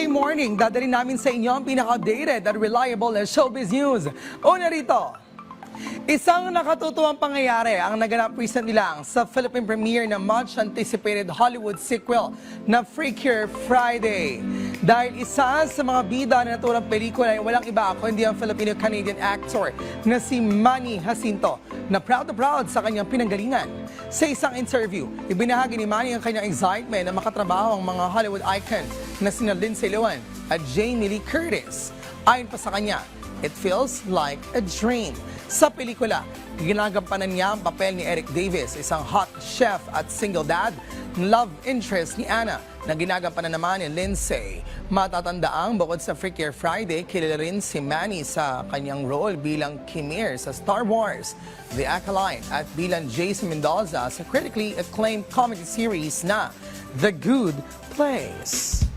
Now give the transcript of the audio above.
morning, dadalhin namin sa inyo ang pinaka-updated at reliable na showbiz news. Una rito, isang nakatutuwang pangyayari ang naganap recently lang sa Philippine premiere ng much-anticipated Hollywood sequel na Freakier Friday. Dahil isa sa mga bida na naturang pelikula ay walang iba kundi ang Filipino-Canadian actor na si Manny Jacinto na proud sa kanyang pinanggalingan. Sa isang interview, ibinahagi ni Manny ang kanyang excitement na makatrabaho ang mga Hollywood icon na sina Lindsay Lohan at Jamie Lee Curtis. Ayon pa sa kanya, it feels like a dream. Sa pelikula, ginagampanan niya ang papel ni Eric Davis, isang hot chef at single dad, love interest ni Anna na ginagampanan naman ni Lindsay. Matatandaang bukod sa Freakier Friday, kilala rin si Manny sa kanyang role bilang Kimir sa Star Wars, The Acolyte at bilang Jason Mendoza sa critically acclaimed comedy series na The Good Place.